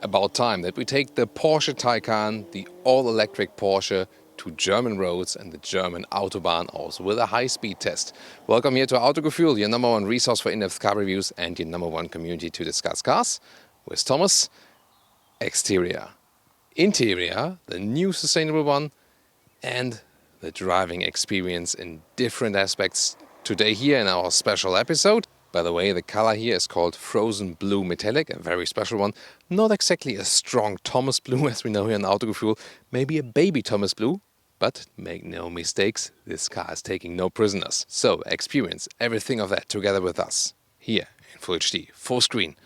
About time that we take the Porsche Taycan, the all-electric Porsche, to German roads and the German Autobahn also with a high-speed test. Welcome here to Autogefuehl, your number one resource for in-depth car reviews and your number one community to discuss cars. With Thomas. Exterior, interior, the new sustainable one, and the driving experience in different aspects today here in our special episode. By the way, the color here is called Frozen Blue Metallic, a very special one. Not exactly a strong Thomas Blue as we know here in Autogefuehl, maybe a baby Thomas Blue, but make no mistakes, this car is taking no prisoners. So experience everything of that together with us, here in Full HD, full screen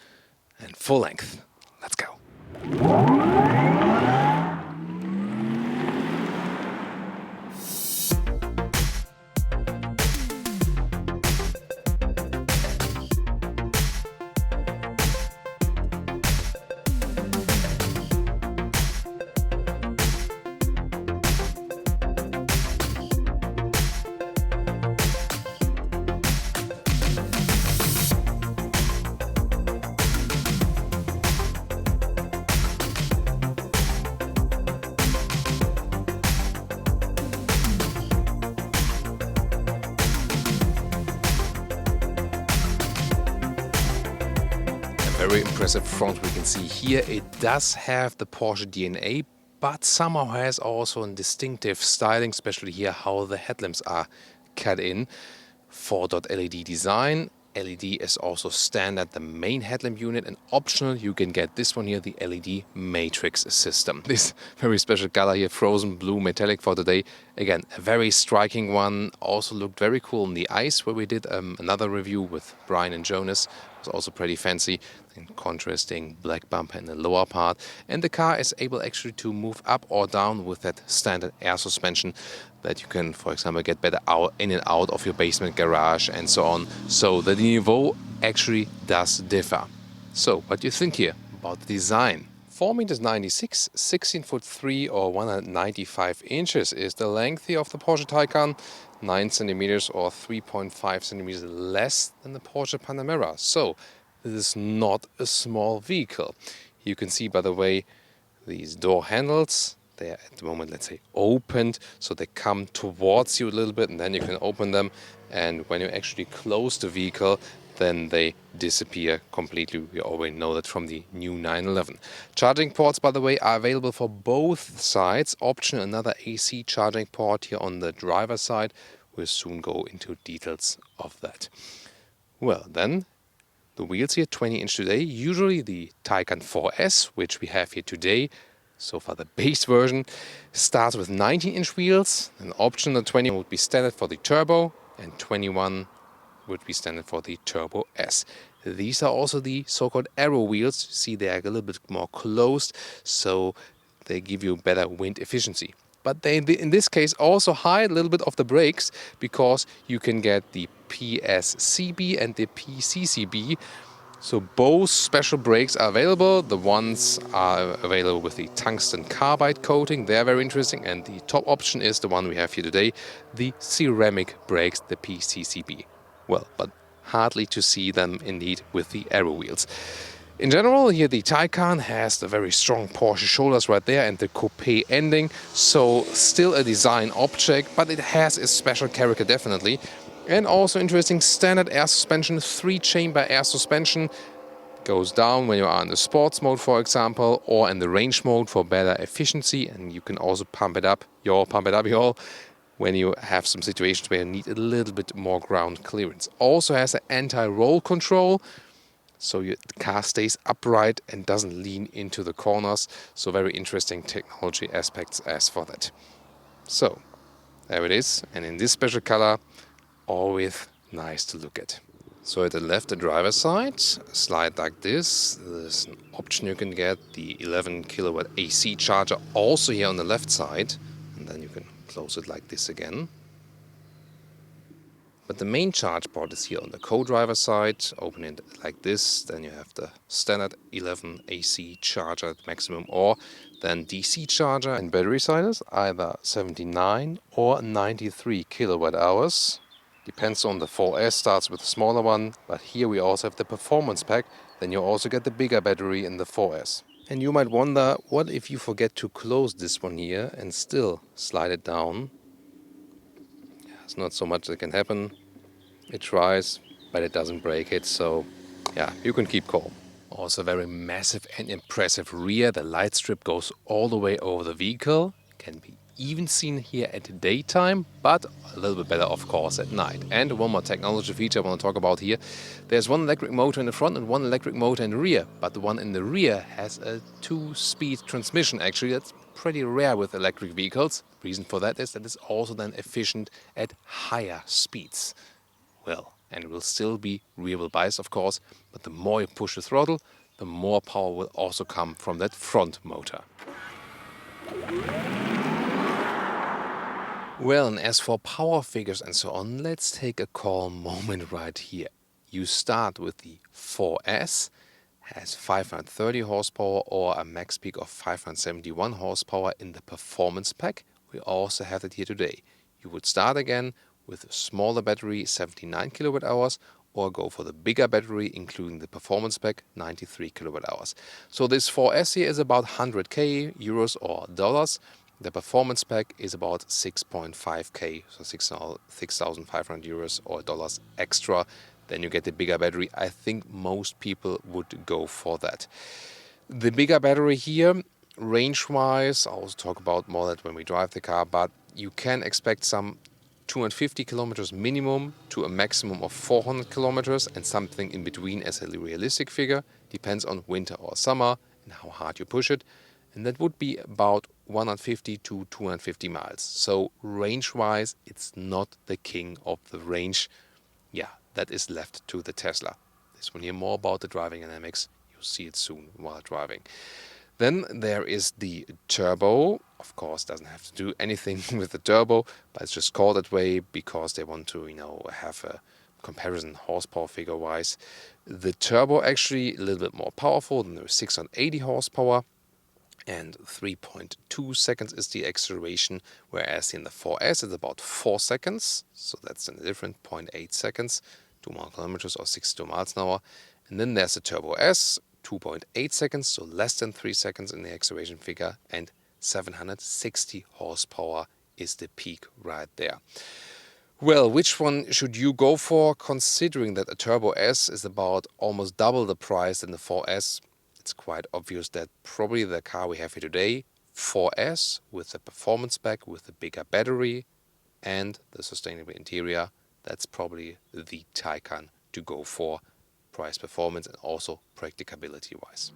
and full length. Let's go. Very impressive front we can see here. It does have the Porsche DNA, but somehow has also a distinctive styling, especially here how the headlamps are cut in. 4-dot LED design. LED is also standard, the main headlamp unit, and optional you can get this one here, the LED matrix system. This very special color here, Frozen Blue Metallic for today. Again, a very striking one, also looked very cool in the ice where we did another review with Brian and Jonas. It was also pretty fancy and contrasting black bumper in the lower part. And the car is able actually to move up or down with that standard air suspension that you can, for example, get better out in and out of your basement garage and so on. So the niveau actually does differ. So what do you think here about the design? 4.96 meters, 16'3" or 195 inches is the length here of the Porsche Taycan. 9 centimeters or 3.5 centimeters less than the Porsche Panamera. So this is not a small vehicle. You can see, by the way, these door handles. They are at the moment, let's say, opened, so they come towards you a little bit and then you can open them. And when you actually close the vehicle, then they disappear completely. We already know that from the new 911. Charging ports, by the way, are available for both sides. Option another AC charging port here on the driver's side. We'll soon go into details of that. Well, then the wheels here, 20-inch today. Usually the Taycan 4S, which we have here today, so far the base version, starts with 19-inch wheels. An option, the 20 would be standard for the Turbo, and 21 would be standard for the Turbo S. These are also the so-called aero wheels. You see, they are a little bit more closed, so they give you better wind efficiency. But they, in this case, also hide a little bit of the brakes because you can get the PSCB and the PCCB. So both special brakes are available. The ones are available with the tungsten carbide coating. They are very interesting. And the top option is the one we have here today, the ceramic brakes, the PCCB. Well, but hardly to see them indeed with the aero wheels. In general, here the Taycan has the very strong Porsche shoulders right there and the coupe ending. So still a design object, but it has a special character definitely. And also interesting, standard air suspension, 3-chamber air suspension. Goes down when you are in the sports mode, for example, or in the range mode for better efficiency. And you can also pump it up, when you have some situations where you need a little bit more ground clearance. Also has an anti-roll control, so the car stays upright and doesn't lean into the corners. So very interesting technology aspects as for that. So there it is, and in this special color, always nice to look at. So at the left, the driver's side, a slide like this. There's an option you can get, the 11 kilowatt AC charger, also here on the left side, and then you can close it like this again. But the main charge port is here on the co-driver side. Open it like this, then you have the standard 11 AC charger at maximum, or then DC charger. And battery side is either 79 or 93 kilowatt hours. Depends on the 4S, starts with a smaller one, but here we also have the performance pack. Then you also get the bigger battery in the 4S. And you might wonder, what if you forget to close this one here and still slide it down? There's not so much that can happen. It tries, but it doesn't break it, so yeah, you can keep calm. Also very massive and impressive rear. The light strip goes all the way over the vehicle. Can be even seen here at daytime, but a little bit better, of course, at night. And one more technology feature I want to talk about here. There's one electric motor in the front and one electric motor in the rear, but the one in the rear has a 2-speed transmission. Actually, that's pretty rare with electric vehicles. The reason for that is that it's also then efficient at higher speeds. Well, and it will still be rear-wheel biased, of course, but the more you push the throttle, the more power will also come from that front motor. Well, and as for power figures and so on, let's take a calm moment right here. You start with the 4S, has 530 horsepower or a max peak of 571 horsepower in the performance pack. We also have it here today. You would start again with a smaller battery, 79 kilowatt hours, or go for the bigger battery, including the performance pack, 93 kilowatt hours. So this 4S here is about 100k euros or dollars. The performance pack is about 6.5k, so 6,500 euros or dollars extra. Then you get the bigger battery. I think most people would go for that. The bigger battery here, range-wise, I'll also talk about more that when we drive the car, but you can expect some 250 kilometers minimum to a maximum of 400 kilometers and something in between as a realistic figure. Depends on winter or summer and how hard you push it. And that would be about 150 to 250 miles. So range-wise, it's not the king of the range. Yeah, that is left to the Tesla. This one here more about the driving dynamics. You'll see it soon while driving. Then there is the turbo. Of course, doesn't have to do anything with the turbo, but it's just called that way because they want to, have a comparison horsepower figure-wise. The turbo actually a little bit more powerful than the 680 horsepower. And 3.2 seconds is the acceleration, whereas in the 4S it's about 4 seconds. So that's a different 0.8 seconds, 2 more kilometers or 62 miles an hour. And then there's the Turbo S, 2.8 seconds, so less than 3 seconds in the acceleration figure, and 760 horsepower is the peak right there. Well, which one should you go for, considering that a Turbo S is about almost double the price than the 4S? It's quite obvious that probably the car we have here today, 4S, with the performance pack, with the bigger battery and the sustainable interior, that's probably the Taycan to go for, price performance and also practicability wise.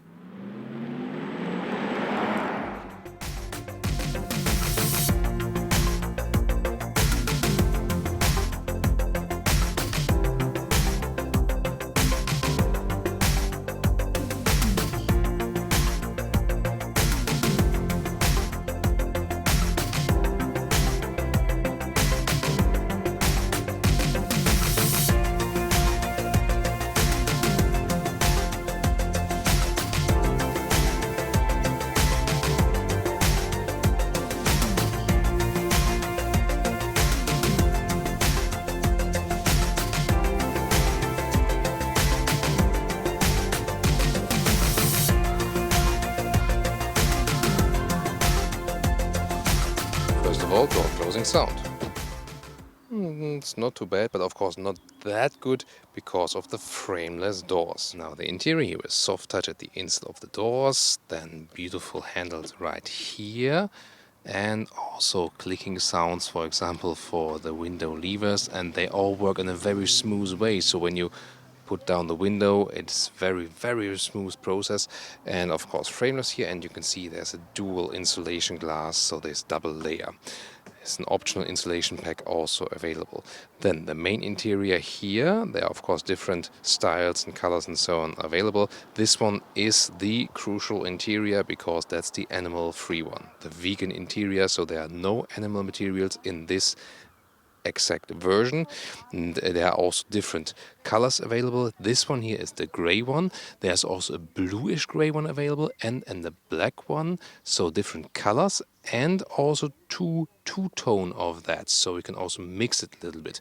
First of all, door closing sound. It's not too bad, but of course not that good because of the frameless doors. Now the interior here is soft touch at the inside of the doors, then beautiful handles right here, and also clicking sounds, for example, for the window levers, and they all work in a very smooth way. So when you put down the window, it's very smooth process. And of course frameless here, and you can see there's a dual insulation glass, so there's double layer. There's an optional insulation pack also available. Then the main interior here, there are of course different styles and colors and so on available. This one is the crucial interior because that's the animal-free one, the vegan interior, so there are no animal materials in this exact version. And there are also different colors available. This one here is the gray one. There's also a bluish gray one available and the black one, so different colors, and also two-tone of that, so you can also mix it a little bit.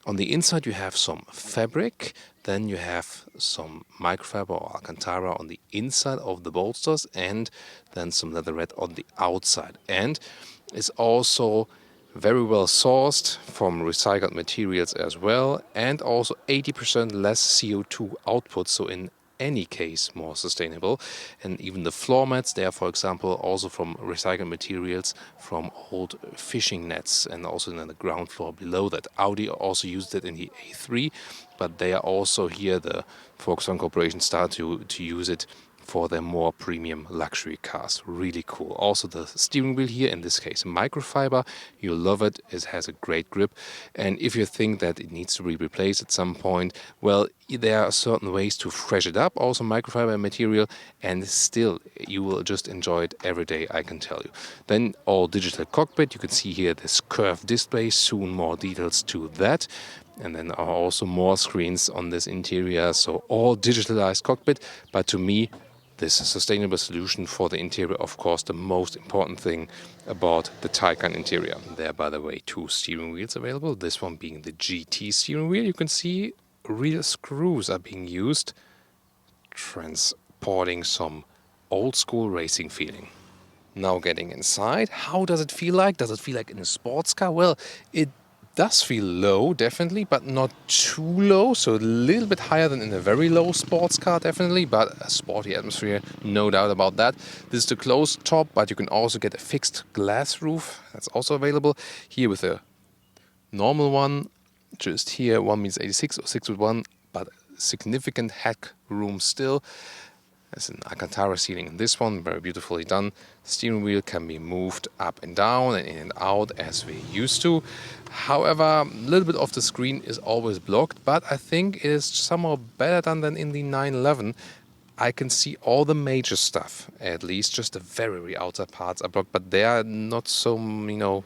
On the inside you have some fabric, then you have some microfiber or Alcantara on the inside of the bolsters, and then some leatherette on the outside. And it's also very well sourced from recycled materials as well, and also 80% less CO2 output, so in any case more sustainable. And even the floor mats, they are, for example, also from recycled materials from old fishing nets, and also in the ground floor below that. Audi also used it in the A3, but they are also here, the Volkswagen Corporation started to use it for their more premium luxury cars. Really cool. Also the steering wheel here, in this case microfiber, you'll love it. It has a great grip, and if you think that it needs to be replaced at some point, well, there are certain ways to fresh it up, also microfiber material, and still you will just enjoy it every day, I can tell you. Then all digital cockpit, you can see here this curved display, soon more details to that. And then are also more screens on this interior, so all digitalized cockpit. But to me, this sustainable solution for the interior, of course, the most important thing about the Taycan interior. There are, by the way, 2 steering wheels available. This one being the GT steering wheel. You can see real screws are being used, transporting some old school racing feeling. Now getting inside, how does it feel like? Does it feel like in a sports car? Well, it does feel low, definitely, but not too low. So a little bit higher than in a very low sports car, definitely, but a sporty atmosphere, no doubt about that. This is the closed top, but you can also get a fixed glass roof. That's also available here with a normal one. Just here, 1m86 or 6'1", but significant head room still. There's an Alcantara ceiling in this one, very beautifully done. Steering wheel can be moved up and down and in and out as we used to. However, a little bit of the screen is always blocked, but I think it is somehow better done than in the 911. I can see all the major stuff, at least just the very outer parts are blocked, but they are not so,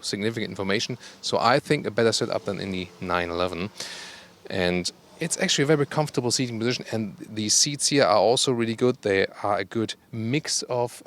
significant information. So I think a better setup than in the 911. And it's actually a very comfortable seating position, and the seats here are also really good. They are a good mix of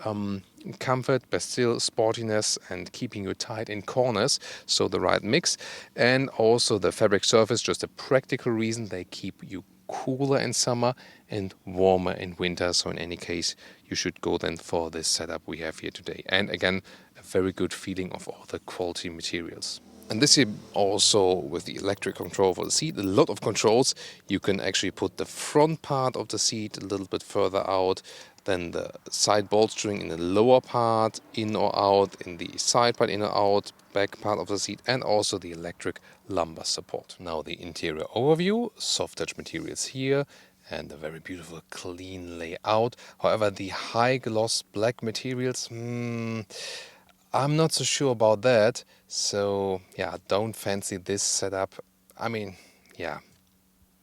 comfort, but still sportiness and keeping you tight in corners, so the right mix. And also the fabric surface, just a practical reason, they keep you cooler in summer and warmer in winter. So in any case, you should go then for this setup we have here today. And again, a very good feeling of all the quality materials. And this here also with the electric control for the seat, a lot of controls. You can actually put the front part of the seat a little bit further out, then the side bolstering in the lower part, in or out, in the side part, in or out, back part of the seat, and also the electric lumbar support. Now the interior overview, soft touch materials here, and a very beautiful clean layout. However, the high gloss black materials, I'm not so sure about that. So yeah, don't fancy this setup. I mean, yeah,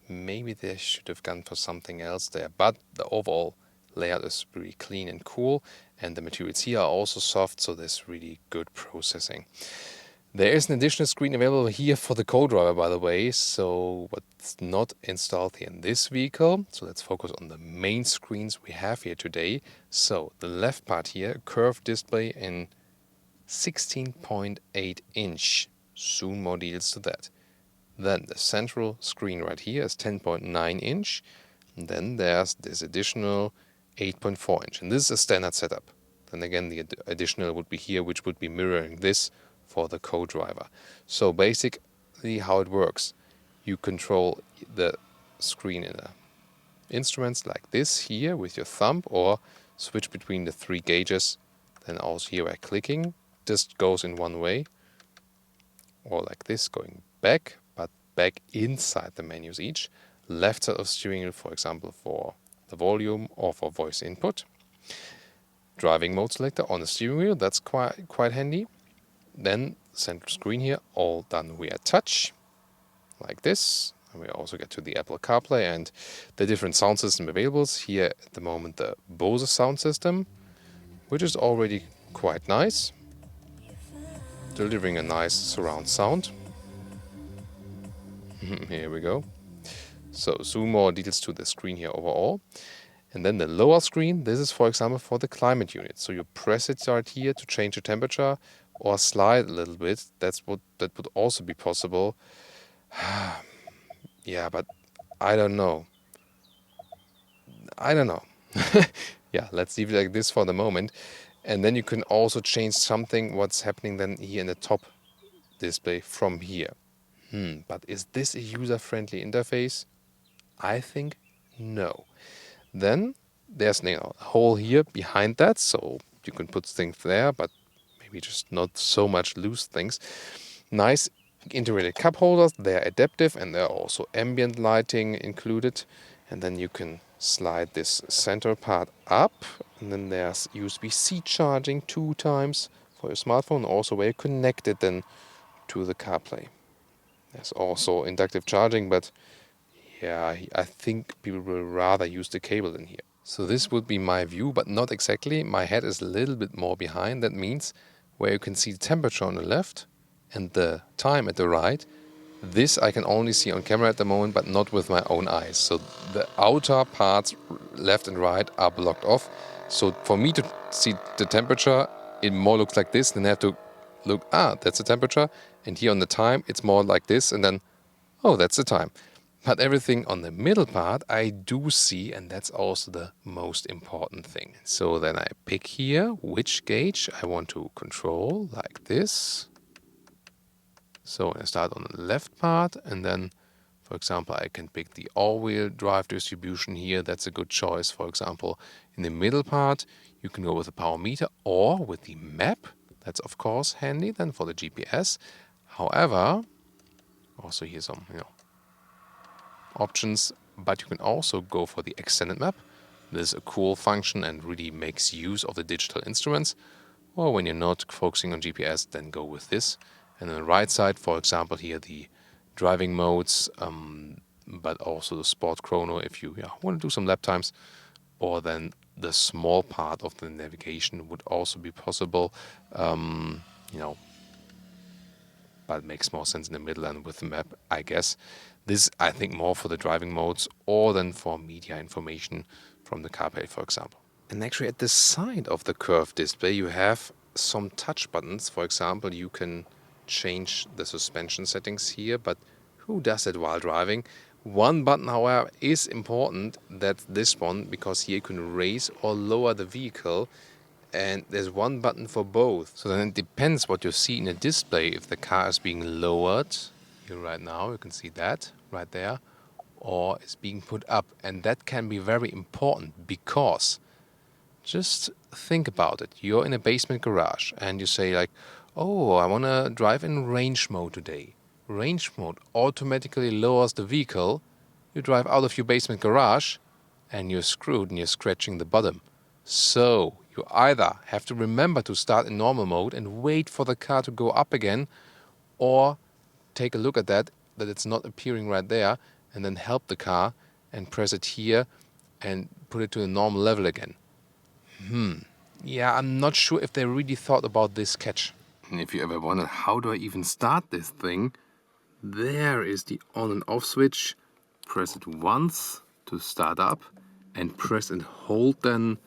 maybe they should have gone for something else there, but the overall layout is really clean and cool, and the materials here are also soft, so there's really good processing. There is an additional screen available here for the co-driver, by the way, so what's not installed here in this vehicle. So let's focus on the main screens we have here today. So the left part here, curved display in 16.8 inch. Soon more details to that. Then the central screen right here is 10.9 inch. And then there's this additional 8.4 inch. And this is a standard setup. Then again, the additional would be here, which would be mirroring this for the co-driver. So basically how it works, you control the screen in instruments like this here with your thumb, or switch between the 3 gauges. Then also here by clicking, just goes in one way, or like this, going back, but back inside the menus each. Left side of steering wheel, for example, for the volume or for voice input. Driving mode selector on the steering wheel, that's quite handy. Then central screen here, all done via touch, like this. And we also get to the Apple CarPlay and the different sound system available. Here at the moment the Bose sound system, which is already quite nice, delivering a nice surround sound. Here we go. So zoom more details to the screen here overall. And then the lower screen, this is for example for the climate unit. So you press it right here to change the temperature or slide a little bit. That would also be possible. Yeah, but I don't know. I don't know. Yeah, let's leave it like this for the moment. And then you can also change something, what's happening then here in the top display from here. But is this a user-friendly interface? I think no. Then there's a hole here behind that, so you can put things there, but maybe just not so much loose things. Nice integrated cup holders. They're adaptive and they're also ambient lighting included. And then you can slide this center part up. And then there's USB-C charging 2 times for your smartphone. Also where you connect it then to the CarPlay. There's also inductive charging, but yeah, I think people will rather use the cable in here. So this would be my view, but not exactly. My head is a little bit more behind. That means where you can see the temperature on the left and the time at the right, this I can only see on camera at the moment, but not with my own eyes. So the outer parts, left and right, are blocked off. So for me to see the temperature, it more looks like this. Then I have to look, that's the temperature. And here on the time, it's more like this. And then, oh, that's the time. But everything on the middle part I do see, and that's also the most important thing. So then I pick here which gauge I want to control, like this. So I start on the left part, and then, for example, I can pick the all-wheel drive distribution here. That's a good choice. For example, in the middle part, you can go with the power meter or with the map. That's, of course, handy then for the GPS. However, also here's some, options, but you can also go for the extended map. This is a cool function and really makes use of the digital instruments. Or when you're not focusing on GPS, then go with this. And on the right side, for example, here the driving modes, but also the sport chrono if you want to do some lap times. Or then the small part of the navigation would also be possible. But it makes more sense in the middle and with the map, I guess. This, I think, more for the driving modes or then for media information from the CarPlay, for example. And actually at the side of the curved display, you have some touch buttons. For example, you can change the suspension settings here, but who does it while driving? One button, however, is important. That's this one, because here you can raise or lower the vehicle. And there's one button for both. So then it depends what you see in the display. If the car is being lowered, here right now, you can see that right there, or it's being put up. And that can be very important because just think about it. You're in a basement garage and you say like, oh, I want to drive in range mode today. Range mode automatically lowers the vehicle. You drive out of your basement garage and you're screwed and you're scratching the bottom. So you either have to remember to start in normal mode and wait for the car to go up again, or take a look at that it's not appearing right there, and then help the car and press it here and put it to the normal level again. Yeah, I'm not sure if they really thought about this catch. And if you ever wondered, how do I even start this thing? There is the on and off switch. Press it once to start up and press and hold then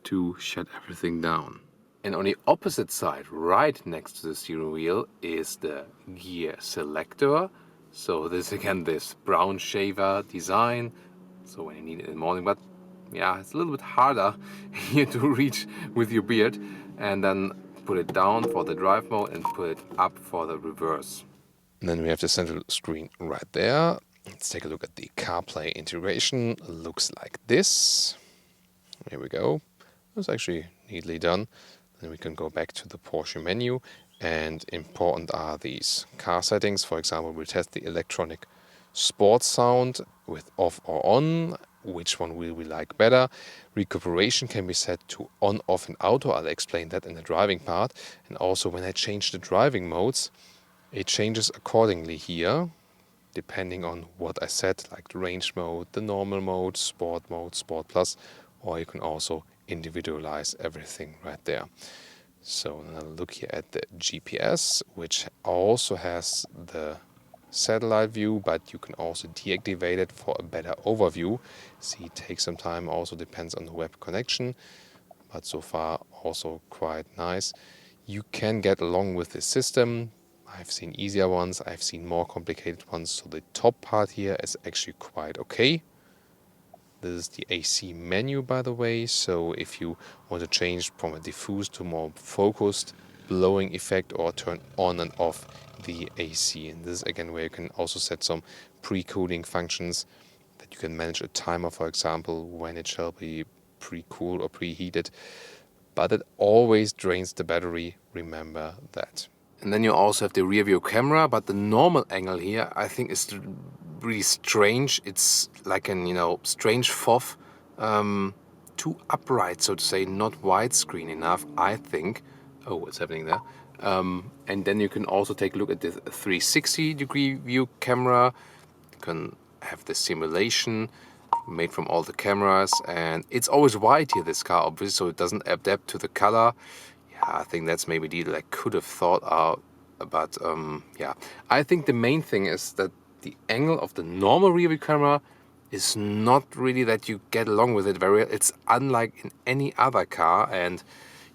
to shut everything down. And on the opposite side, right next to the steering wheel, is the gear selector. So this again, this brown shaver design. So when you need it in the morning, but yeah, it's a little bit harder here to reach with your beard. And then put it down for the drive mode and put it up for the reverse. And then we have the central screen right there. Let's take a look at the CarPlay integration. Looks like this. Here we go. It's actually neatly done. Then we can go back to the Porsche menu, and important are these car settings. For example, we'll test the electronic sport sound with off or on. Which one will we like better? Recuperation can be set to on, off, and auto. I'll explain that in the driving part. And also when I change the driving modes, it changes accordingly here, depending on what I set, like the range mode, the normal mode, Sport Plus, or you can also individualize everything right there. So now look here at the GPS, which also has the satellite view, but you can also deactivate it for a better overview. See, it takes some time, also depends on the web connection, but so far also quite nice. You can get along with the system. I've seen easier ones, I've seen more complicated ones. So the top part here is actually quite okay. This is the AC menu, by the way. So if you want to change from a diffuse to more focused blowing effect or turn on and off the AC. And this is again where you can also set some pre-cooling functions that you can manage a timer, for example, when it shall be pre-cooled or preheated. But it always drains the battery, remember that. And then you also have the rear view camera, but the normal angle here I think is really strange. It's like an, strange FOV, too upright, so to say, not widescreen enough, I think. Oh, what's happening there? And then you can also take a look at the 360-degree view camera. You can have the simulation made from all the cameras, and it's always white here, this car, obviously, so it doesn't adapt to the color. Yeah, I think that's maybe a deal I could have thought out, but yeah. I think the main thing is that the angle of the normal rear view camera is not really that you get along with it very well. It's unlike in any other car, and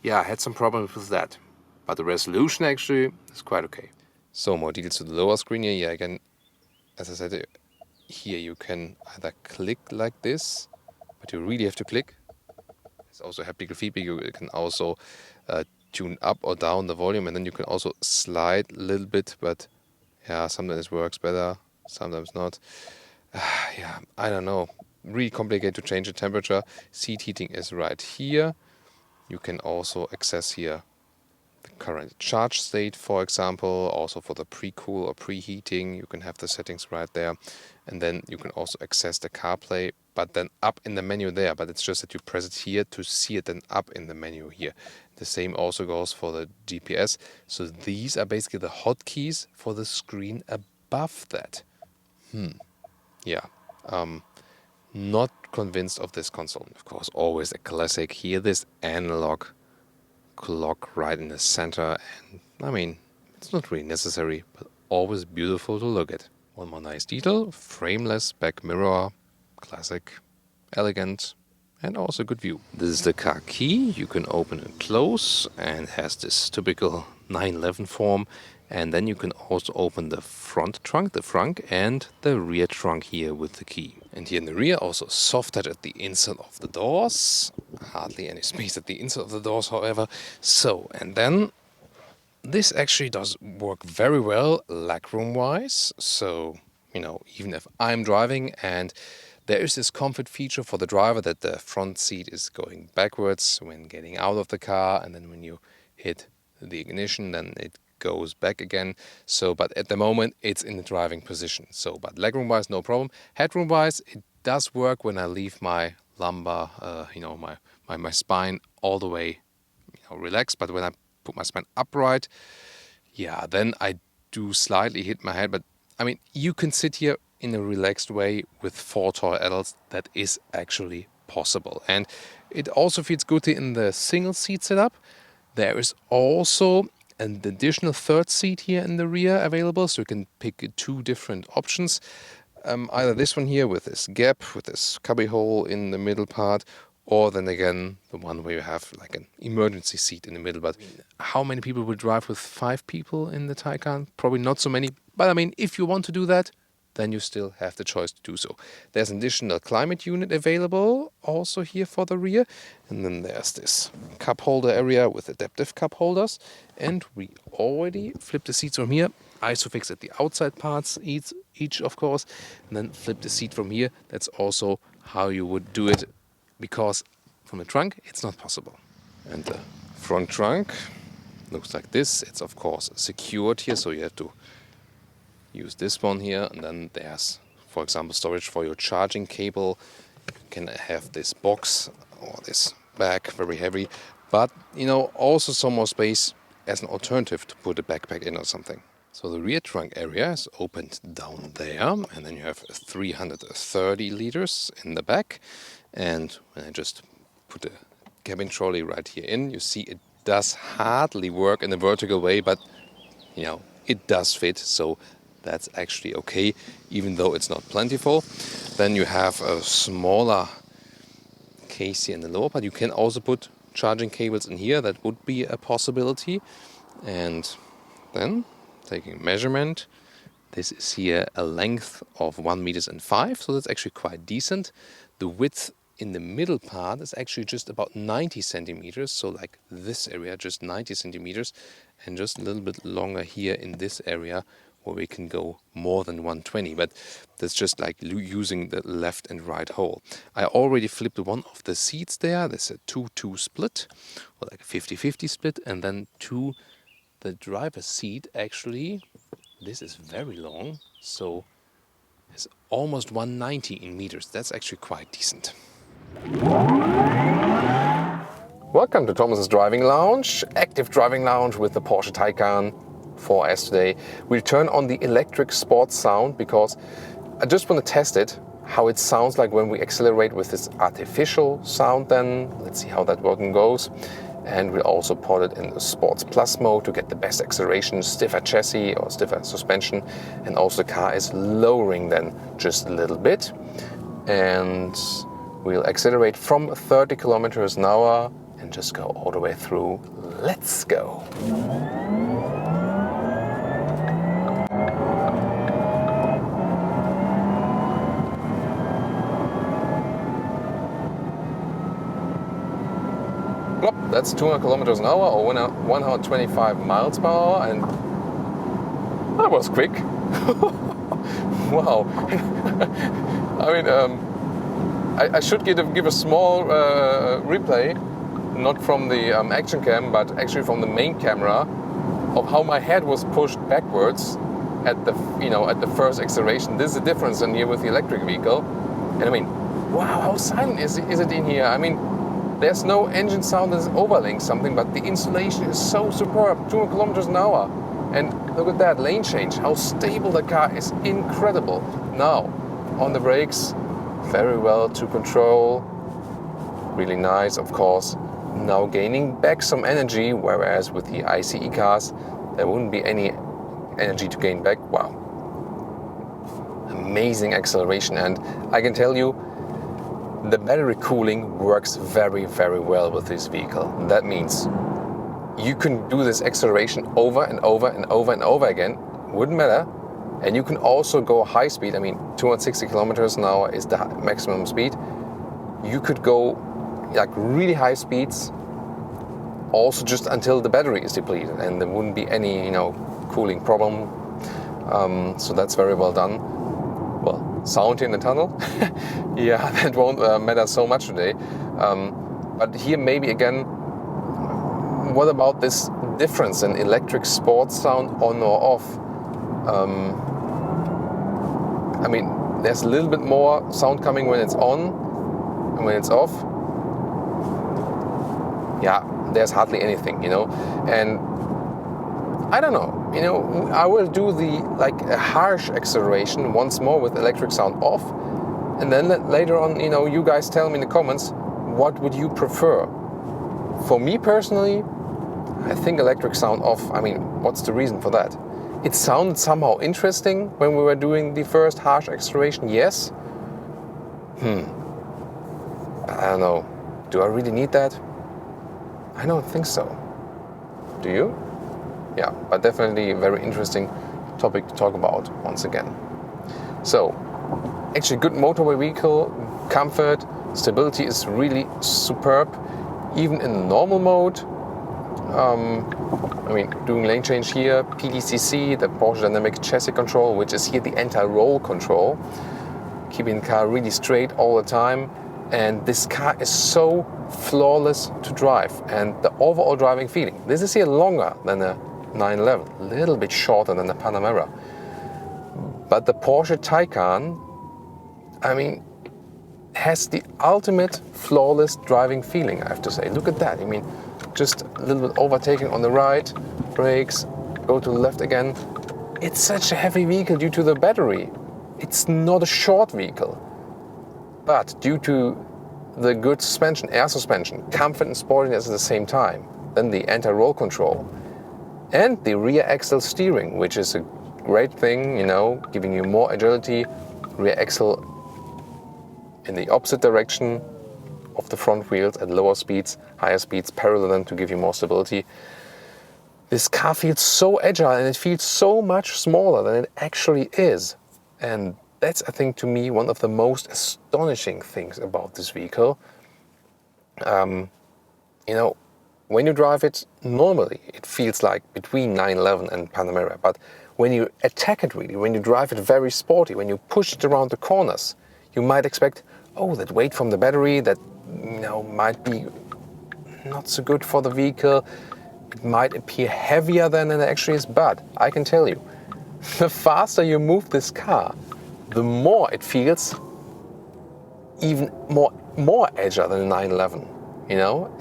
yeah, I had some problems with that. But the resolution actually is quite okay. So more details to the lower screen here. Yeah, again, as I said, here you can either click like this, but you really have to click. There's also haptical feedback. You can also tune up or down the volume, and then you can also slide a little bit, but yeah, sometimes it works better, sometimes not. Yeah, I don't know. Really complicated to change the temperature. Seat heating is right here. You can also access here the current charge state, for example. Also for the pre-cool or preheating, you can have the settings right there. And then you can also access the CarPlay, but then up in the menu there. But it's just that you press it here to see it then up in the menu here. The same also goes for the GPS. So these are basically the hotkeys for the screen above that. Yeah. Not convinced of this console. Of course, always a classic. Here, this analog clock right in the center. And I mean, it's not really necessary, but always beautiful to look at. One more nice detail, frameless back mirror, classic, elegant, and also good view. This is the car key. You can open and close, and has this typical 911 form. And then you can also open the front trunk, the frunk, and the rear trunk here with the key. And here in the rear, also soft touch at the inside of the doors. Hardly any space at the inside of the doors, however. So, and then this actually does work very well legroom-wise. So, even if I'm driving and there is this comfort feature for the driver that the front seat is going backwards when getting out of the car, and then when you hit the ignition, then it goes back again. So, but at the moment it's in the driving position. So, but legroom-wise, no problem. Headroom-wise, it does work when I leave my lumbar, my spine all the way, relaxed. But when I put my spine upright, yeah, then I do slightly hit my head. But I mean, you can sit here in a relaxed way with 4 tall adults. That is actually possible. And it also feels good in the single seat setup. There is also an additional third seat here in the rear available, so you can pick 2 different options. Either this one here with this gap, with this cubby hole in the middle part, or then again the one where you have like an emergency seat in the middle. But how many people will drive with 5 people in the Taycan? Probably not so many. But I mean, if you want to do that, then you still have the choice to do so. There's an additional climate unit available also here for the rear. And then there's this cup holder area with adaptive cup holders. And we already flipped the seats from here. Isofix at the outside parts each of course. And then flip the seat from here. That's also how you would do it, because from the trunk it's not possible. And the front trunk looks like this. It's of course secured here, so you have to use this one here, and then there's, for example, storage for your charging cable. You can have this box or this bag, very heavy, but also some more space as an alternative to put a backpack in or something. So the rear trunk area is opened down there, and then you have 330 liters in the back. And when I just put the cabin trolley right here in, you see it does hardly work in a vertical way, but it does fit. So that's actually okay, even though it's not plentiful. Then you have a smaller case here in the lower part. You can also put charging cables in here. That would be a possibility. And then taking a measurement. This is here a length of 1.5 meters, so that's actually quite decent. The width in the middle part is actually just about 90 centimeters, so like this area, just 90 centimeters, and just a little bit longer here in this area where we can go more than 120, but that's just like using the left and right hole. I already flipped one of the seats there. There's a 2-2 split, or like a 50-50 split, and then to the driver's seat, actually, this is very long, so it's almost 190 in meters. That's actually quite decent. Welcome to Thomas's Driving Lounge, active driving lounge with the Porsche Taycan 4S today. We turn on the electric sports sound because I just want to test it, how it sounds like when we accelerate with this artificial sound then. Let's see how that working goes. And we'll also put it in the Sports Plus mode to get the best acceleration, stiffer chassis or stiffer suspension. And also the car is lowering then just a little bit. And we'll accelerate from 30 kilometers an hour and just go all the way through. Let's go. Plop, that's 200 kilometers an hour or 125 miles per hour, and that was quick. Wow. I mean, I should give a small replay, not from the action cam, but actually from the main camera, of how my head was pushed backwards at the first acceleration. This is the difference in here with the electric vehicle. And I mean, wow, how silent is it in here? I mean, there's no engine sound that's overlaying something, but the insulation is so superb, 200 kilometers an hour. And look at that lane change, how stable the car is, incredible. Now, on the brakes, very well to control, really nice, of course. Now gaining back some energy, whereas with the ICE cars, there wouldn't be any energy to gain back. Wow. Amazing acceleration, and I can tell you, the battery cooling works very, very well with this vehicle. That means you can do this acceleration over and over and over and over again, wouldn't matter. And you can also go high speed. I mean, 260 kilometers an hour is the maximum speed. You could go like really high speeds also just until the battery is depleted, and there wouldn't be any, cooling problem. So that's very well done. Well, sound in the tunnel, yeah, that won't matter so much today. But here maybe again, what about this difference in electric sports sound on or off? I mean, there's a little bit more sound coming when it's on, and when it's off, yeah, there's hardly anything, and I don't know, I will do a harsh acceleration once more with electric sound off, and then later on, you guys tell me in the comments, what would you prefer? For me personally, I think electric sound off. I mean, what's the reason for that? It sounded somehow interesting when we were doing the first harsh acceleration, yes. I don't know, do I really need that? I don't think so. Do you? Yeah, but definitely a very interesting topic to talk about once again. So, actually good motorway vehicle, comfort, stability is really superb, even in normal mode. I mean, doing lane change here, PDCC, the Porsche Dynamic Chassis Control, which is here the anti-roll control, keeping the car really straight all the time. And this car is so flawless to drive, and the overall driving feeling. This is here longer than a 911, a little bit shorter than the Panamera. But the Porsche Taycan, I mean, has the ultimate flawless driving feeling, I have to say. Look at that. I mean, just a little bit overtaking on the right, brakes, go to the left again. It's such a heavy vehicle due to the battery. It's not a short vehicle. But due to the good suspension, air suspension, comfort and sportiness at the same time, then the anti-roll control, and the rear axle steering, which is a great thing, giving you more agility, rear axle in the opposite direction of the front wheels at lower speeds, higher speeds, parallel them to give you more stability. this car feels so agile and it feels so much smaller than it actually is. And that's, I think, to me, one of the most astonishing things about this vehicle. When you drive it normally, it feels like between 911 and Panamera. But when you attack it really, when you drive it very sporty, when you push it around the corners, you might expect, that weight from the battery, that might be not so good for the vehicle. It might appear heavier than it actually is, but I can tell you, the faster you move this car, the more it feels even more agile than a 911.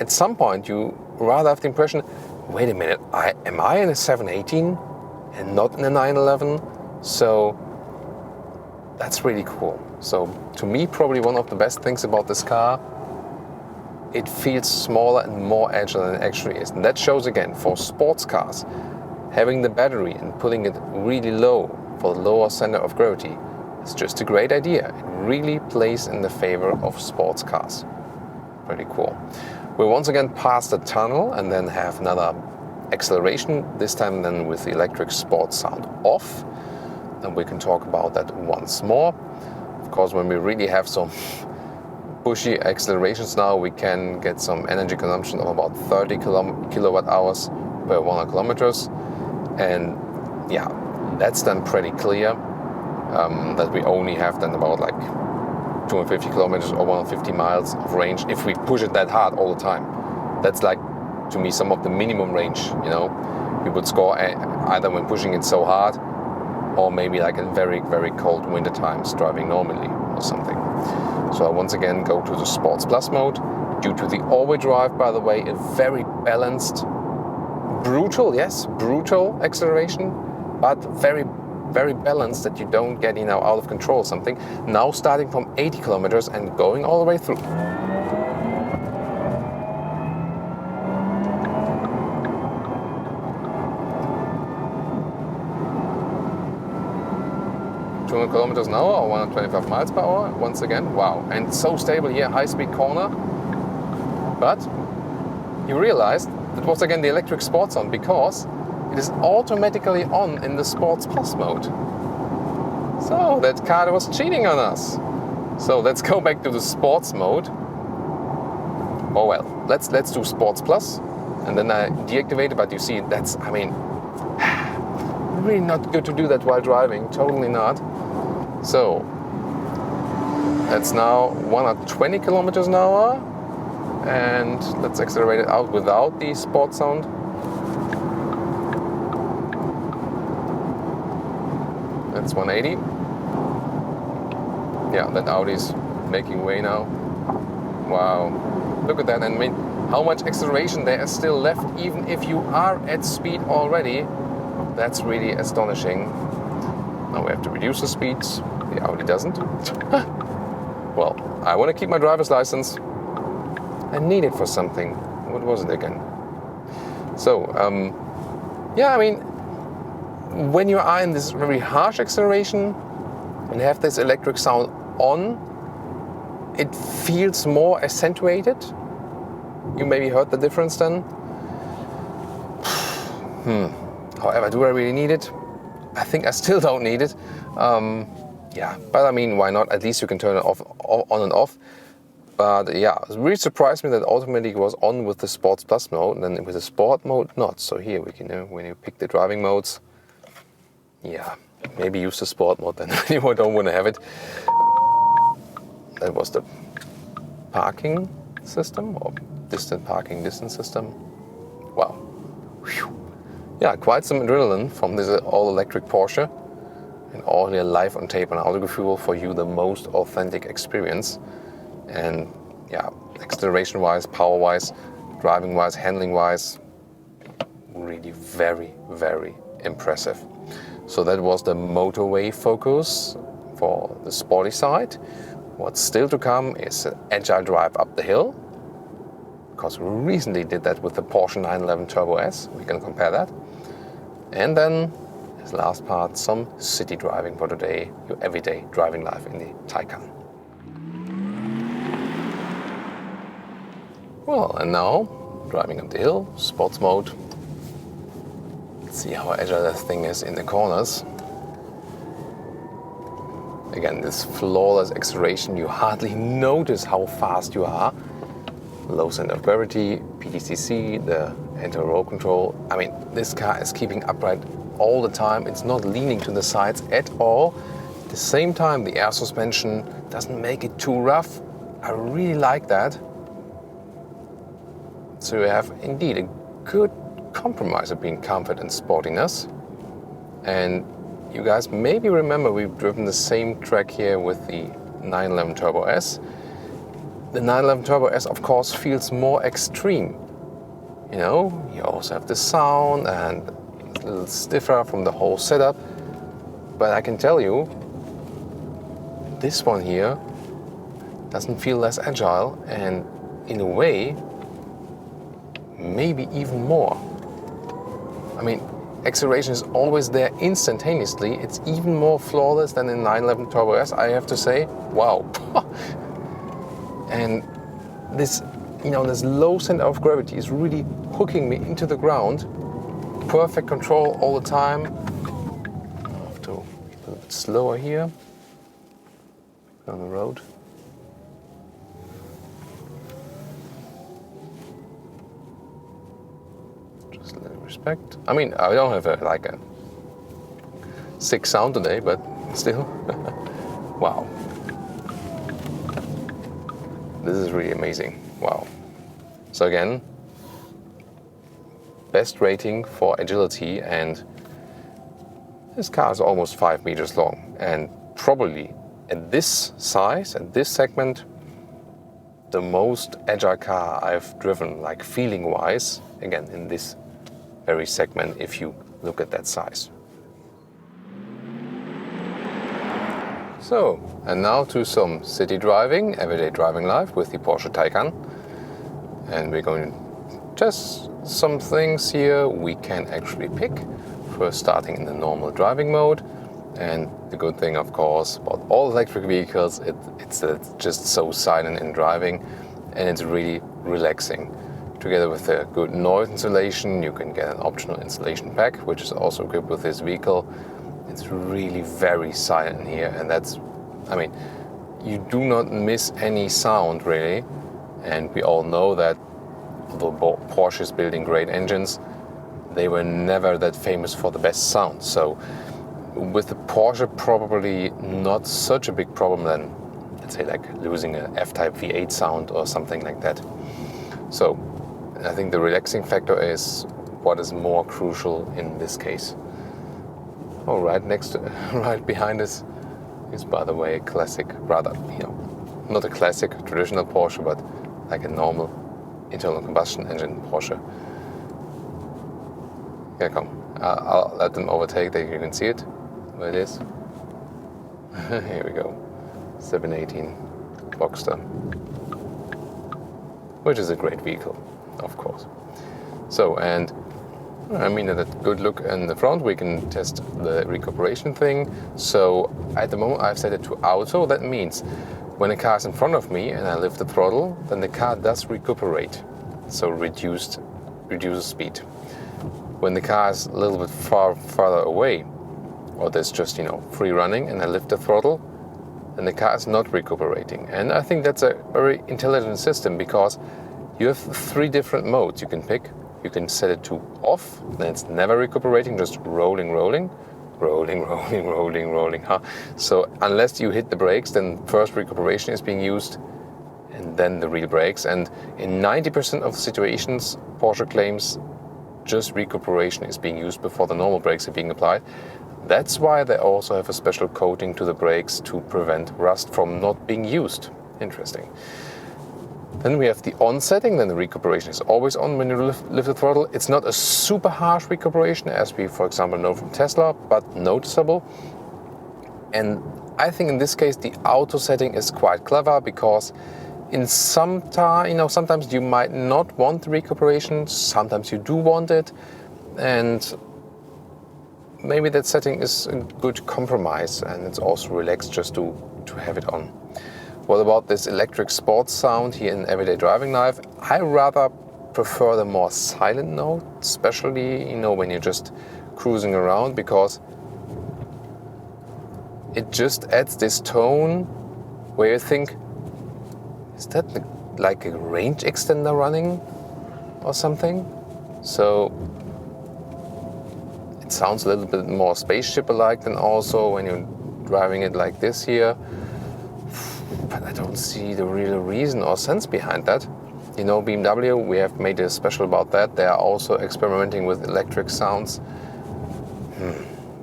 At some point you rather have the impression, wait a minute, am I in a 718 and not in a 911? So that's really cool. So to me, probably one of the best things about this car, it feels smaller and more agile than it actually is. And that shows again, for sports cars, having the battery and putting it really low for the lower center of gravity is just a great idea. It really plays in the favor of sports cars. Pretty cool. We'll once again pass the tunnel and then have another acceleration, this time then with the electric sports sound off. And we can talk about that once more. Of course, when we really have some pushy accelerations now, we can get some energy consumption of about 30 kilowatt hours per 100 kilometers. And yeah, that's then pretty clear that we only have then about like 250 kilometers or 150 miles of range if we push it that hard all the time. That's like, to me, some of the minimum range, we would score either when pushing it so hard or maybe like in very, very cold winter times driving normally or something. So I once again go to the Sports Plus mode. Due to the all-wheel drive, by the way, a very balanced, brutal acceleration, but very, very balanced that you don't get out of control or something. Now starting from 80 kilometers and going all the way through. 200 kilometers an hour or 125 miles per hour. Once again, wow. And so stable here, high-speed corner. But you realized that was again the electric sports on, because it is automatically on in the Sports Plus mode. So that car was cheating on us. So let's go back to the sports mode. Oh well, let's do Sports Plus, and then I deactivate it. But you see, that's, really not good to do that while driving. Totally not. So that's now 120 kilometers an hour, and let's accelerate it out without the sport sound. That's 180. Yeah, that Audi's making way now. Wow, look at that. And how much acceleration there is still left, even if you are at speed already. That's really astonishing. Now we have to reduce the speeds. The Audi doesn't. Well, I want to keep my driver's license. I need it for something. What was it again? So, when you are in this very harsh acceleration and have this electric sound on, it feels more accentuated. You maybe heard the difference then. However, do I really need it? I think I still don't need it. But why not? At least you can turn it off, on and off. But yeah, it really surprised me that automatically was on with the Sports Plus mode, and then with the Sport mode not. So here we can, when you pick the driving modes, maybe use the Sport mode then when you don't want to have it. That was the parking system, or parking distance system. Wow. Whew. Yeah, quite some adrenaline from this all-electric Porsche, and all here live on tape on Autogefuehl for you, the most authentic experience. And yeah, acceleration-wise, power-wise, driving-wise, handling-wise, really very, very impressive. So that was the motorway focus for the sporty side. What's still to come is an agile drive up the hill, because we recently did that with the Porsche 911 Turbo S. We can compare that. And then, as last part, some city driving for today, your everyday driving life in the Taycan. Well, and now, driving up the hill, sports mode. See how agile that thing is in the corners. Again, this flawless acceleration, you hardly notice how fast you are. Low center of gravity, PTCC, the anti-roll control. I mean, this car is keeping upright all the time. It's not leaning to the sides at all. At the same time, the air suspension doesn't make it too rough. I really like that. So you have indeed a good compromise between comfort and sportiness. And you guys maybe remember we've driven the same track here with the 911 Turbo S. The 911 Turbo S, of course, feels more extreme. You know, you also have the sound and it's a little stiffer from the whole setup. But I can tell you, this one here doesn't feel less agile, and in a way, maybe even more. I mean, acceleration is always there instantaneously. It's even more flawless than in 911 Turbo S, I have to say. Wow. And this, you know, this low center of gravity is really hooking me into the ground. Perfect control all the time. I have to be a little bit slower here on the road. Just a little respect. I mean, I don't have a sick sound today, but still. Wow. This is really amazing. Wow. So again, best rating for agility, and this car is almost 5 meters long, and probably at this size, at this segment, the most agile car I've driven, like feeling wise, again in this very segment if you look at that size. So, and now to some city driving, everyday driving life with the Porsche Taycan. And we're going to test some things here we can actually pick. First starting in the normal driving mode. And the good thing, of course, about all electric vehicles, it's just so silent in driving, and it's really relaxing. Together with a good noise insulation, you can get an optional insulation pack, which is also equipped with this vehicle. It's really very silent here, and that's, I mean, you do not miss any sound really. And we all know that although Porsche is building great engines, they were never that famous for the best sound. So with the Porsche, probably not such a big problem than, let's say, like losing an F-Type V8 sound or something like that. So I think the relaxing factor is what is more crucial in this case. Oh, right behind us is, by the way, a classic, rather, you know, not a classic traditional Porsche, but like a normal internal combustion engine Porsche. Yeah, come. I'll let them overtake. There you can see it. Where it is. Here we go. 718 Boxster, which is a great vehicle, of course. So, and I mean, at a good look in the front, we can test the recuperation thing. So at the moment I've set it to auto. That means when a car is in front of me and I lift the throttle, then the car does recuperate. So reduces speed. When the car is a little bit farther away, or there's just, you know, free running and I lift the throttle, then the car is not recuperating. And I think that's a very intelligent system, because you have 3 different modes you can pick. You can set it to off, then it's never recuperating, just rolling. Huh? So unless you hit the brakes, then first recuperation is being used and then the real brakes. And in 90% of situations, Porsche claims just recuperation is being used before the normal brakes are being applied. That's why they also have a special coating to the brakes to prevent rust from not being used. Interesting. Then we have the on setting, then the recuperation is always on when you lift the throttle. It's not a super harsh recuperation as we, for example, know from Tesla, but noticeable. And I think in this case the auto setting is quite clever, because in sometimes you might not want the recuperation, sometimes you do want it, and maybe that setting is a good compromise, and it's also relaxed just to have it on. What about this electric sports sound here in everyday driving life? I rather prefer the more silent note, especially, you know, when you're just cruising around, because it just adds this tone where you think, is that like a range extender running or something? So it sounds a little bit more spaceship-alike than also when you're driving it like this here. But I don't see the real reason or sense behind that. You know, BMW, we have made a special about that. They are also experimenting with electric sounds.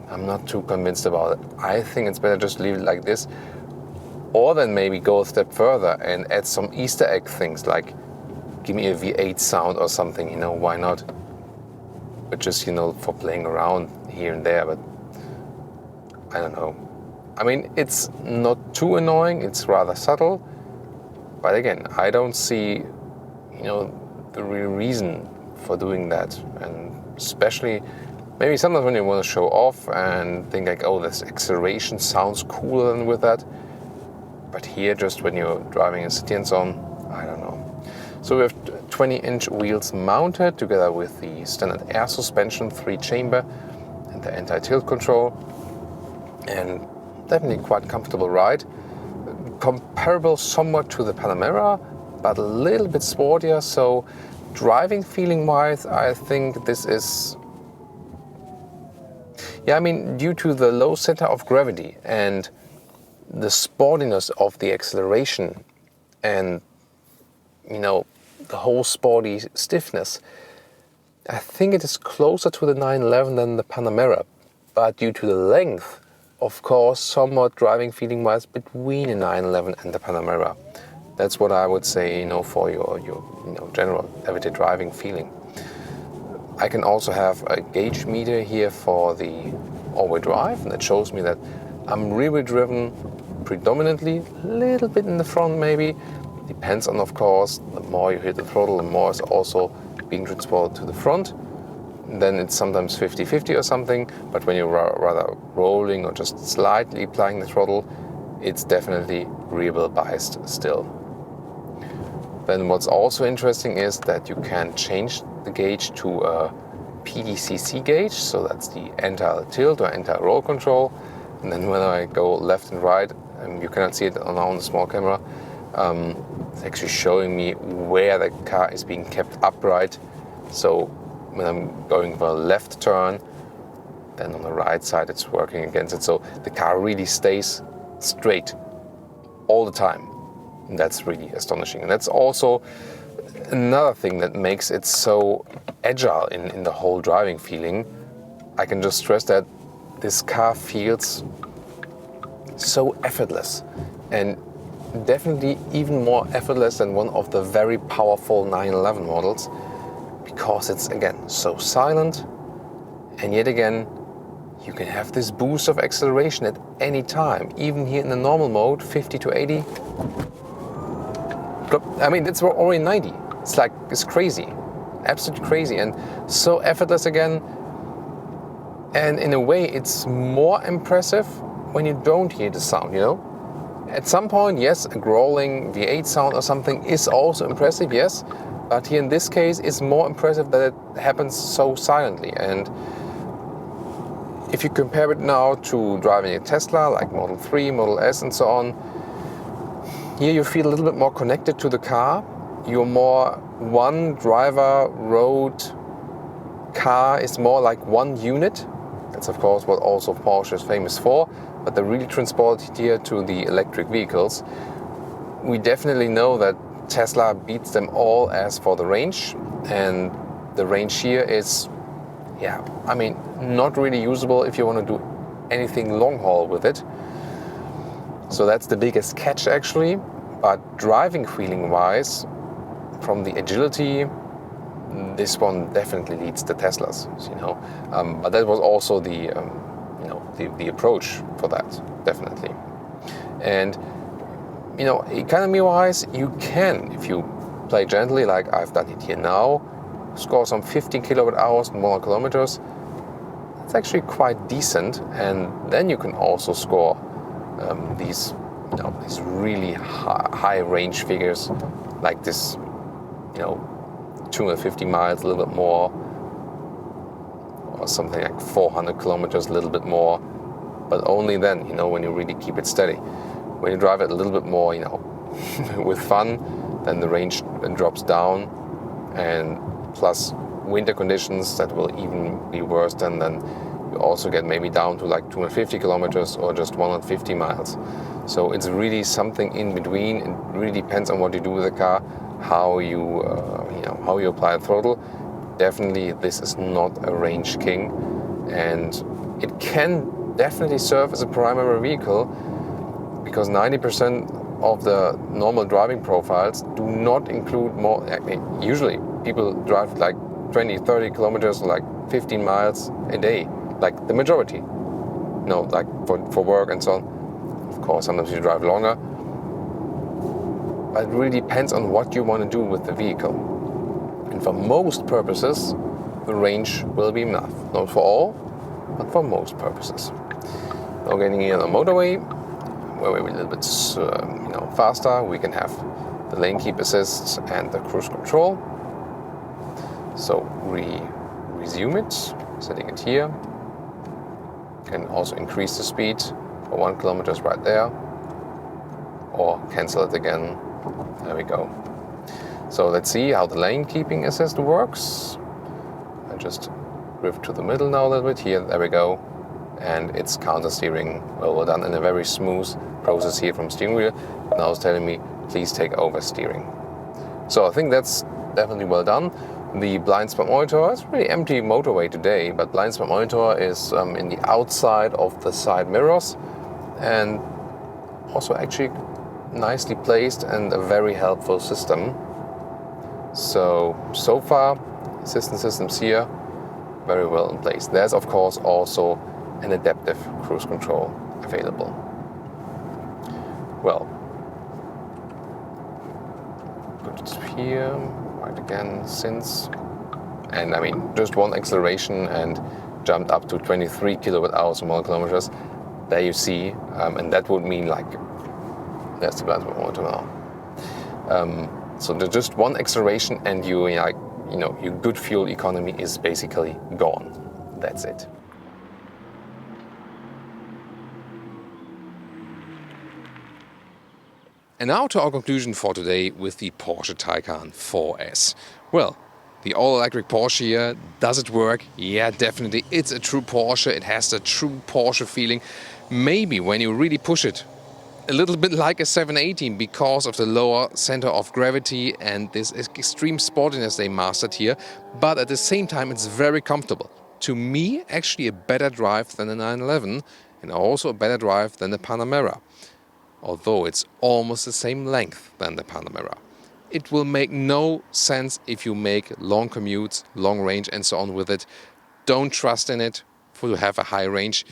I'm not too convinced about it. I think it's better just leave it like this. Or then maybe go a step further and add some Easter egg things, like give me a V8 sound or something, you know, why not? But just, you know, for playing around here and there, but I don't know. I mean, it's not too annoying, it's rather subtle, but again, I don't see, you know, the real reason for doing that. And especially, maybe sometimes when you want to show off and think like, oh, this acceleration sounds cooler than with that. But here, just when you're driving in city and so on, I don't know. So we have 20-inch wheels mounted together with the standard air suspension, 3-chamber, and the anti-tilt control. And definitely quite comfortable ride. Comparable somewhat to the Panamera, but a little bit sportier. So driving feeling-wise, I think this is... Yeah, I mean, due to the low center of gravity and the sportiness of the acceleration and, you know, the whole sporty stiffness, I think it is closer to the 911 than the Panamera. But due to the length, of course, somewhat driving feeling wise between the 911 and the Panamera. That's what I would say, you know, for your you know, general everyday driving feeling. I can also have a gauge meter here for the all-wheel drive, and it shows me that I'm rear-wheel driven predominantly, a little bit in the front maybe. Depends on, of course, the more you hit the throttle, the more is also being transported to the front. Then it's sometimes 50-50 or something, but when you're rather rolling or just slightly applying the throttle, it's definitely rear-wheel biased still. Then what's also interesting is that you can change the gauge to a PDCC gauge, so that's the anti-tilt or anti-roll control. And then when I go left and right, you cannot see it on the small camera, it's actually showing me where the car is being kept upright. So when I'm going for a left turn, then on the right side it's working against it. So the car really stays straight all the time. And that's really astonishing. And that's also another thing that makes it so agile in the whole driving feeling. I can just stress that this car feels so effortless, and definitely even more effortless than one of the very powerful 911 models, because it's again so silent, and yet again you can have this boost of acceleration at any time, even here in the normal mode, 50 to 80. I mean, that's already 90. It's crazy, absolutely crazy, and so effortless again. And in a way, it's more impressive when you don't hear the sound, you know? At some point, yes, a growling V8 sound or something is also impressive, yes. But here in this case, it's more impressive that it happens so silently. And if you compare it now to driving a Tesla, like Model 3, Model S and so on, here you feel a little bit more connected to the car. You're more one driver, road, car is more like one unit. That's of course what also Porsche is famous for, but they really transport it here to the electric vehicles. We definitely know that Tesla beats them all as for the range, and the range here is, yeah, I mean, not really usable if you want to do anything long haul with it. So that's the biggest catch actually, but driving feeling wise, from the agility, this one definitely leads the Teslas, you know. But that was also the approach for that, definitely. And you know, economy-wise, you can, if you play gently, like I've done it here now, score some 15 kilowatt hours and 100 kilometers. It's actually quite decent, and then you can also score these really high range figures, like this, 250 miles, a little bit more, or something like 400 kilometers, a little bit more, but only then, when you really keep it steady. When you drive it a little bit more, with fun, then the range drops down, and plus winter conditions that will even be worse then you also get maybe down to like 250 kilometers or just 150 miles. So it's really something in between. It really depends on what you do with the car, how you apply the throttle. Definitely, this is not a range king, and it can definitely serve as a primary vehicle because 90% of the normal driving profiles do not include more. Usually people drive like 20, 30 kilometers, like 15 miles a day, like the majority. Like for work and so on. Of course, sometimes you drive longer, but it really depends on what you want to do with the vehicle. And for most purposes, the range will be enough. Not for all, but for most purposes. Now getting in on the motorway, where we're a little bit faster, we can have the lane keep assist and the cruise control. So resume it, setting it here. Can also increase the speed for 1 kilometer right there, or cancel it again. There we go. So let's see how the lane keeping assist works. I just drift to the middle now a little bit here. There we go. And it's counter steering well done in a very smooth process here from steering wheel. Now it's telling me, please take over steering. So I think that's definitely well done. The blind spot monitor, it's really empty motorway today, but blind spot monitor is in the outside of the side mirrors and also actually nicely placed and a very helpful system. So far, assistance systems here, very well in place. There's of course also an adaptive cruise control available. Well, put it here, right again, since, and just one acceleration and jumped up to 23 kilowatt hours or more kilometers. There you see, and that would mean like, there's the blind spot monitor now. So there's just one acceleration and your good fuel economy is basically gone. That's it. And now to our conclusion for today with the Porsche Taycan 4S. Well, the all-electric Porsche here, does it work? Yeah, definitely. It's a true Porsche. It has the true Porsche feeling. Maybe when you really push it, a little bit like a 718 because of the lower center of gravity and this extreme sportiness they mastered here. But at the same time, it's very comfortable. To me, actually a better drive than the 911 and also a better drive than the Panamera. Although it's almost the same length than the Panamera. It will make no sense if you make long commutes, long range and so on with it. Don't trust in it to have a high range.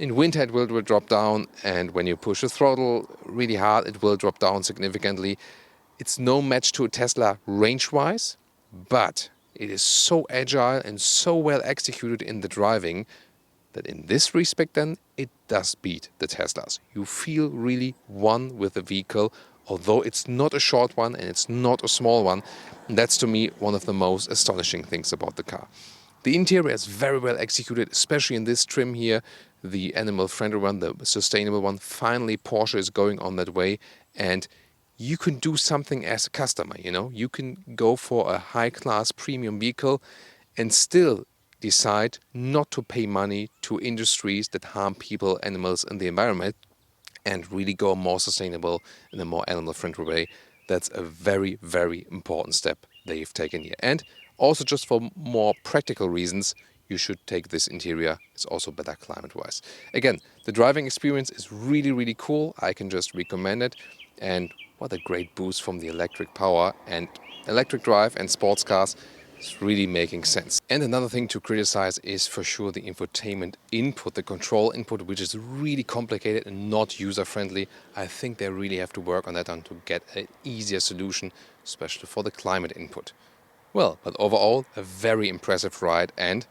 In winter it will drop down, and when you push the throttle really hard it will drop down significantly. It's no match to a Tesla range-wise, but it is so agile and so well executed in the driving that in this respect then it does beat the Teslas. You feel really one with the vehicle, although it's not a short one and it's not a small one. And that's to me one of the most astonishing things about the car. The interior is very well executed, especially in this trim here, the animal-friendly one, the sustainable one. Finally, Porsche is going on that way, and you can do something as a customer, You can go for a high-class premium vehicle and still decide not to pay money to industries that harm people, animals and the environment, and really go more sustainable in a more animal-friendly way. That's a very, very important step they've taken here. And also just for more practical reasons, you should take this interior. It's also better climate-wise. Again, the driving experience is really, really cool. I can just recommend it. And what a great boost from the electric power, and electric drive and sports cars. It's really making sense. And another thing to criticize is for sure the infotainment input, the control input, which is really complicated and not user-friendly. I think they really have to work on that and to get an easier solution, especially for the climate input. Well, but overall, a very impressive ride, and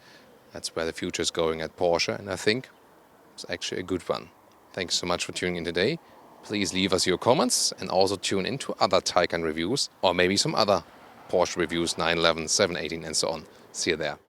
that's where the future is going at Porsche, and I think it's actually a good one. Thanks so much for tuning in today. Please leave us your comments and also tune in to other Taycan reviews or maybe some other Porsche reviews, 911, 718 and so on. See you there.